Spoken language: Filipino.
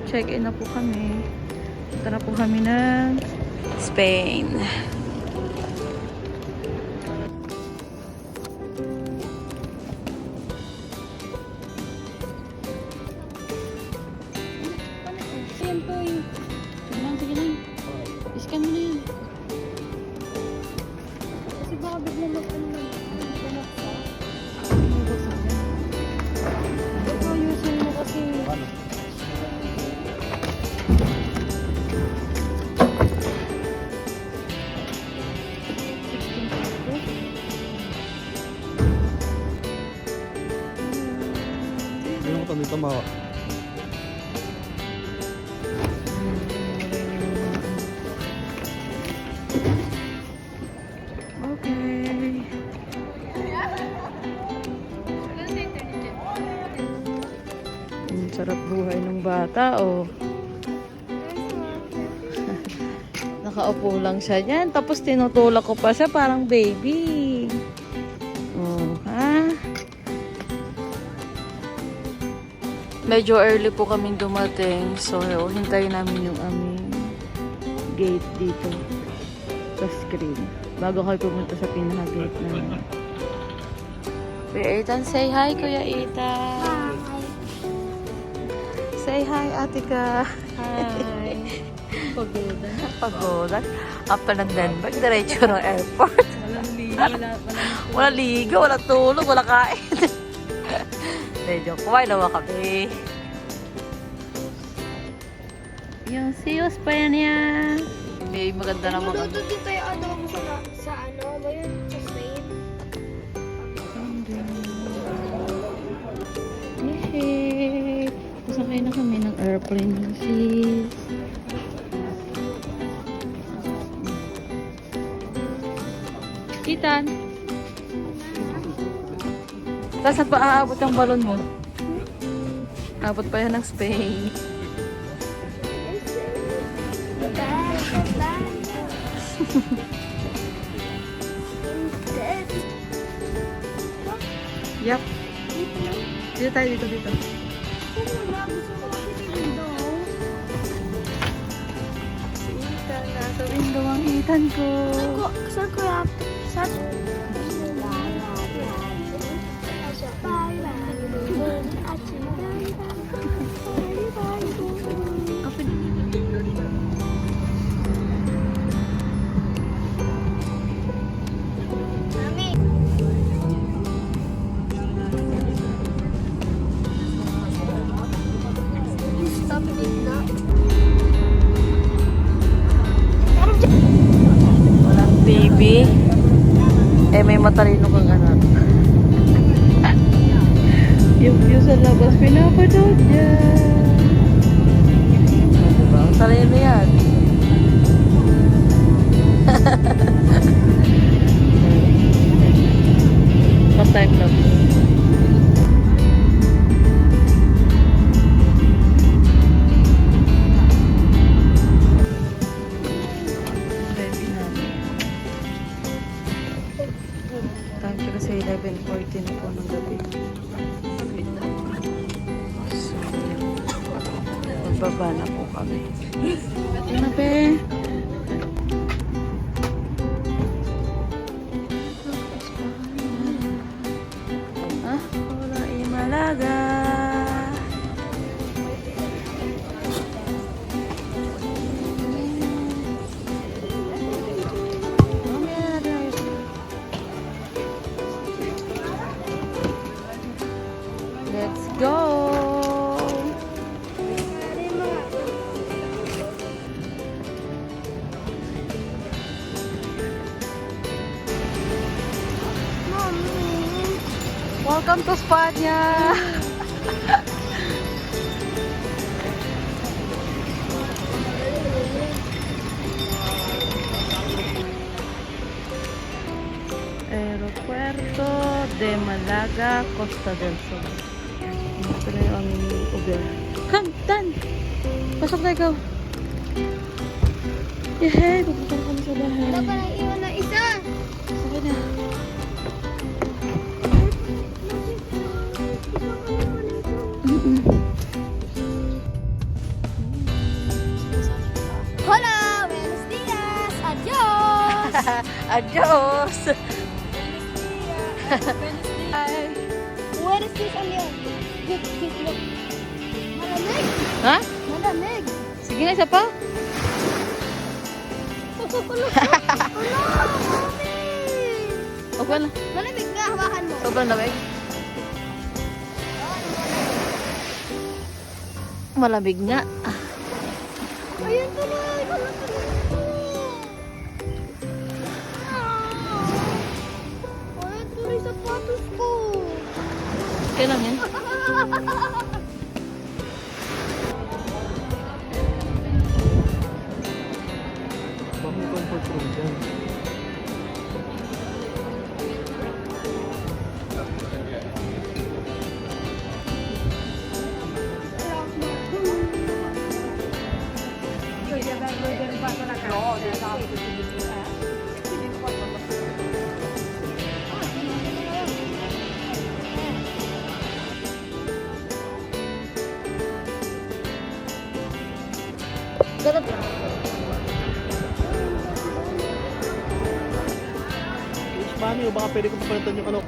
Naka-check-in na po kami. Punta na po kami ng Spain. Yan po yung... Sige lang. Iscan mo na yan. Kasi baka biglang mag-ano na. Ganap ka. Ito, ayusin mo kasi. Hindi ko dito mawa. Okay. Ang sarap buhay ng bata, oh. Nakaupo lang siya dyan. Tapos tinutulak ko pa siya parang baby. Oh, ha? Medyo early po kaming dumating. So, hintayin namin yung aming gate dito sa screen. Bago kayo pumunta sa pinaka-gate namin. Kuya Ethan, say hi, Kuya Ethan. Say hi, ate ka. Hi. Pagoda. Pagoda. After ng Denmark, diretso ng airport. Walang liga. Wala liga, wala tulog, wala kain. Medyo kumain naman kami. Yung siyos pa yan yan. May maganda naman. Maluto din tayo adobo sa ano, ba yun? Sa Spain? Yehey! Masakay na kami ng airplane, sis. Ethan! Tapos saan pa aabot ang balon mo? Aabot pa yan ng Spain. Yup. Dito tayo, dito. Si Ethan, nasa window ang Ethan ko. Saan ko yan? Saan? Walang baby. Eh, may matalino kang anak. Yung view sa labas, pinapanood niya. Diba? Ang talino yan. Pa-time na po. Ready namin. Time siya kasi 11:40 na po ng gabi. So, magbaba na po kami. Ito na, pe. Ah, wala imalaga. Let's go! Welcome to Spanya! Aeropuerto de Malaga, Costa del Sol. Ito na yung aming Uber. Come, Dan! Pasok na ikaw. Yehey! Pupunta na kami sa bahay. Wala pa lang iwan na isa. Sakay na. Adios! What is this on your? Look, look. Malamig! Ha? Malamig! Sige na, isa pa. Huwag na. Malamig nga, hawakan mo. Sobrang lamig. Malamig nga. Ayun tuloy! Ayun tuloy sapatos ko! Okay lang yan. Bakit comfort room dyan? Ganap. Mami, o baka pwede ko papalitan yung ano,